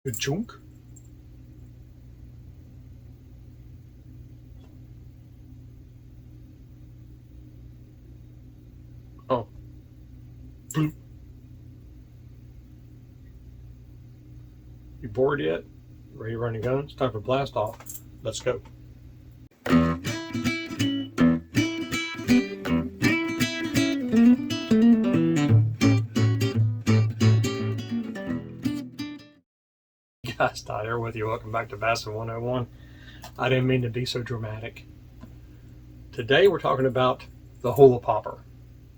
Good chunk. Oh. Bloop. You bored yet? Ready to run your gun? It's time for blast off. Let's go. Guys, Todd here with you. Welcome back to Bassin 101. I didn't mean to be so dramatic. Today we're talking about the Hula Popper.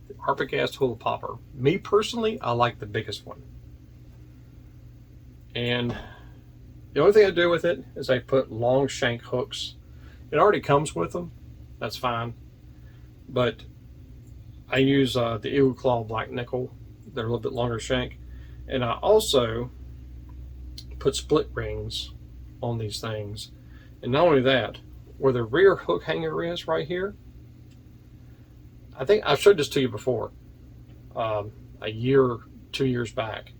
The Arbogast Hula Popper. Me personally, I like the biggest one. And the only thing I do with it is I put long shank hooks. It already comes with them. That's fine. But I use the Eagle Claw Black Nickel. They're a little bit longer shank. And I also put split rings on these things. And not only that, where the rear hook hanger is right here, I think I showed this to you before, a year, 2 years back,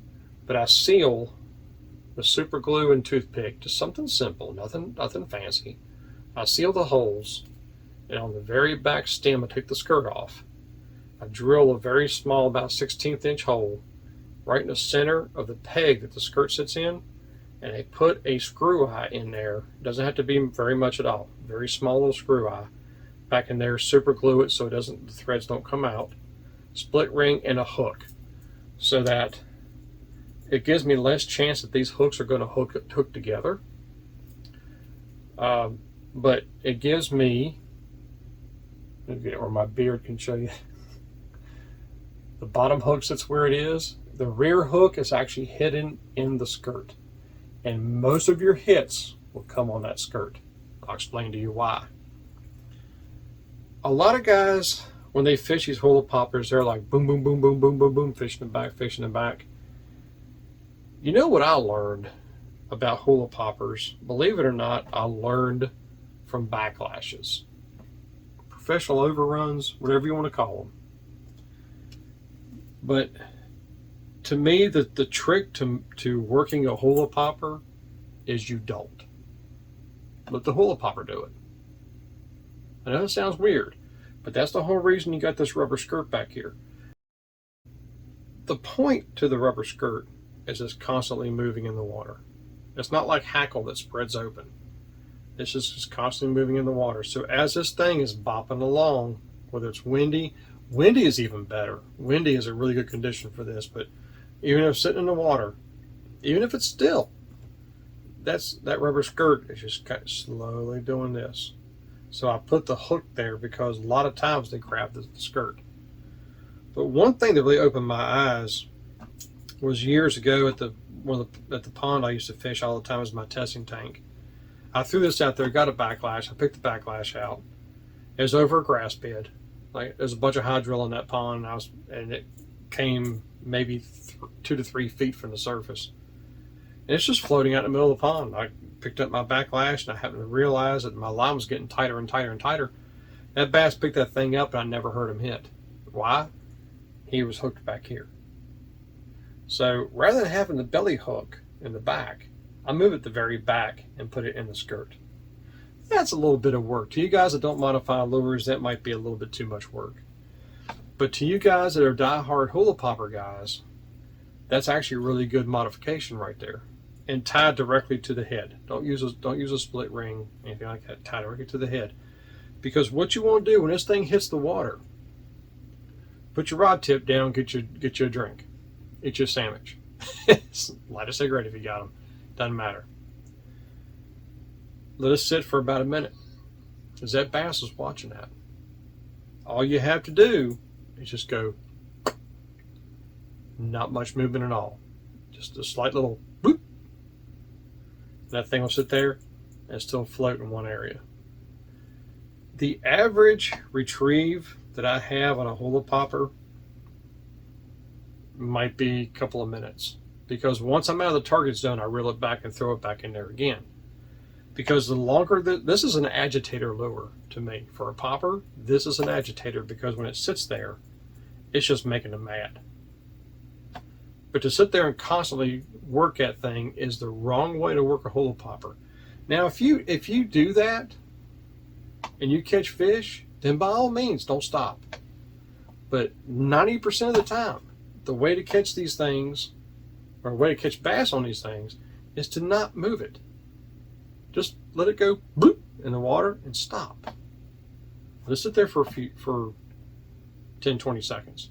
but I seal with super glue and toothpick, just something simple, nothing fancy. I seal the holes, and on the very back stem, I take the skirt off. I drill a very small, about 1/16 inch hole right in the center of the peg that the skirt sits in, and I put a screw eye in there. It doesn't have to be very much at all. Very small little screw eye back in there. Super glue it so the threads don't come out. Split ring and a hook, so that it gives me less chance that these hooks are going to hook together. But it gives me, let me get it where my beard can show you. The bottom hook sits where it is. The rear hook is actually hidden in the skirt. And most of your hits will come on that skirt. I'll explain to you why. A lot of guys, when they fish these hula poppers, they're like boom, boom, boom, boom, boom, boom, boom, fishing them back, fishing them back. You know what I learned about hula poppers? Believe it or not, I learned from backlashes. Professional overruns, whatever you want to call them. But to me, the trick to working a hula popper is you don't. Let the hula popper do it. I know it sounds weird, but that's the whole reason you got this rubber skirt back here. The point to the rubber skirt is it's constantly moving in the water. It's not like hackle that spreads open. It's just constantly moving in the water. So as this thing is bopping along, whether it's windy is even better. Windy is a really good condition for this, but even if it's sitting in the water, even if it's still, that rubber skirt is just kind of slowly doing this. So I put the hook there because a lot of times they grab the skirt. But one thing that really opened my eyes was years ago at the pond I used to fish all the time as my testing tank. I threw this out there, got a backlash. I picked the backlash out. It was over a grass bed. Like there's a bunch of hydrilla in that pond, and it came maybe 2 to 3 feet from the surface. And it's just floating out in the middle of the pond. I picked up my backlash, and I happened to realize that my line was getting tighter and tighter and tighter. That bass picked that thing up, and I never heard him hit. Why? He was hooked back here. So rather than having the belly hook in the back, I move it the very back and put it in the skirt. That's a little bit of work. To you guys that don't modify lures, that might be a little bit too much work. But to you guys that are diehard hula popper guys, that's actually a really good modification right there. And tied directly to the head. Don't use a split ring, anything like that. Tie directly to the head. Because what you want to do when this thing hits the water, put your rod tip down, get you a drink. Eat you a sandwich. Light a cigarette if you got them. Doesn't matter. Let it sit for about a minute. Because that bass is watching that. All you have to do is just go, not much movement at all. Just a slight little boop. That thing will sit there and still float in one area. The average retrieve that I have on a hula popper might be a couple of minutes. Because once I'm out of the target zone, I reel it back and throw it back in there again. Because the longer this is an agitator lure to me. For a popper, this is an agitator because when it sits there, it's just making them mad. But to sit there and constantly work that thing is the wrong way to work a hula popper. Now, if you do that and you catch fish, then by all means, don't stop. But 90% of the time, the way to catch these things, or the way to catch bass on these things, is to not move it. Just let it go bloop in the water and stop. Let it sit there for 10, 20 seconds.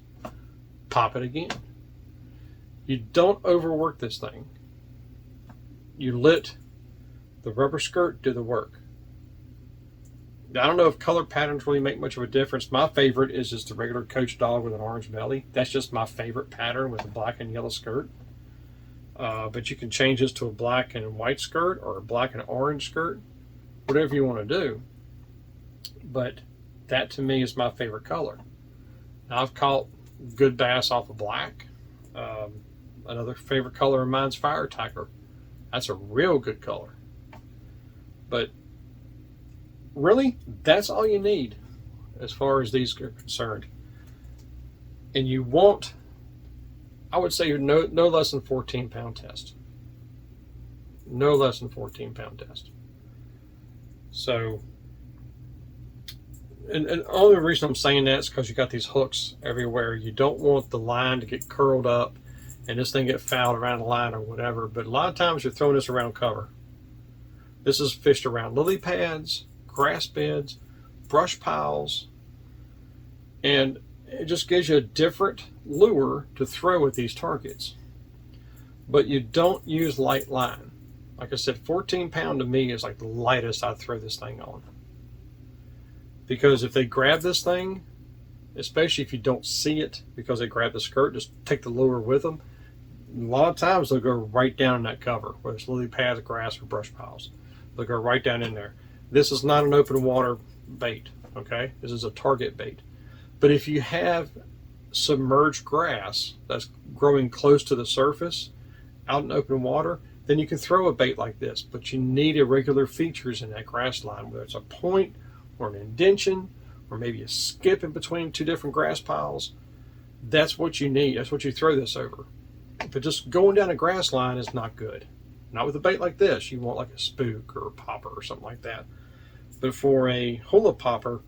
Pop it again. You don't overwork this thing. You let the rubber skirt do the work. I don't know if color patterns really make much of a difference. My favorite is just the regular Coach dog with an orange belly. That's just my favorite pattern with a black and yellow skirt. But you can change this to a black and white skirt or a black and orange skirt, whatever you want to do. But that to me is my favorite color. Now, I've caught good bass off of black. Another favorite color of mine is fire tiger. That's a real good color. But really, that's all you need as far as these are concerned. And you want, I would say, no less than 14-pound test. No less than 14-pound test. So, and the only reason I'm saying that is because you got these hooks everywhere. You don't want the line to get curled up and this thing get fouled around the line or whatever. But a lot of times you're throwing this around cover. This is fished around lily pads, grass beds, brush piles, and it just gives you a different lure to throw at these targets. But you don't use light line. Like I said, 14-pound to me is like the lightest I'd throw this thing on. Because if they grab this thing, especially if you don't see it because they grab the skirt, just take the lure with them. A lot of times they'll go right down in that cover, whether it's lily pads, grass, or brush piles. They'll go right down in there. This is not an open water bait, okay? This is a target bait. But if you have submerged grass that's growing close to the surface out in open water, then you can throw a bait like this. But you need irregular features in that grass line, whether it's a point or an indention or maybe a skip in between two different grass piles. That's what you need. That's what you throw this over. But just going down a grass line is not good. Not with a bait like this. You want like a spook or a popper or something like that. But for a hula popper,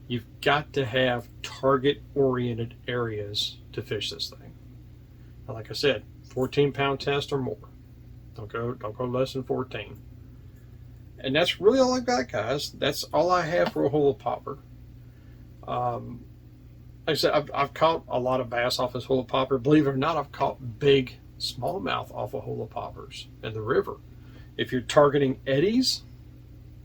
you've got to have target-oriented areas to fish this thing. Now, like I said, 14-pound test or more. Don't go less than 14. And that's really all I got, guys. That's all I have for a hula popper. Like I said, I've caught a lot of bass off this hula popper. Believe it or not, I've caught big smallmouth off of hula poppers in the river. If you're targeting eddies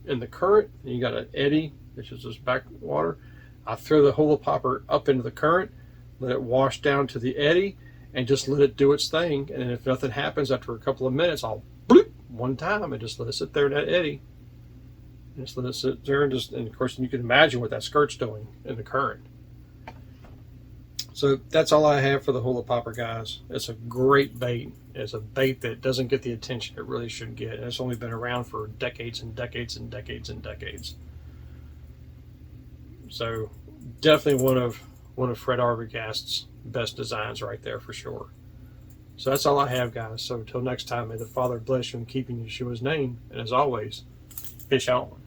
in the current, and you got an eddy, which is just backwater, I throw the hula popper up into the current, let it wash down to the eddy, and just let it do its thing. And then if nothing happens after a couple of minutes, I'll bloop one time and just let it sit there in that eddy. And just let it sit there and of course you can imagine what that skirt's doing in the current. So that's all I have for the hula popper, guys. It's a great bait. It's a bait that doesn't get the attention it really should get. And it's only been around for decades and decades and decades and decades. So definitely one of Fred Arbogast's best designs right there for sure. So that's all I have, guys. So until next time, may the Father bless you and keep in Yeshua's name. And as always, fish on.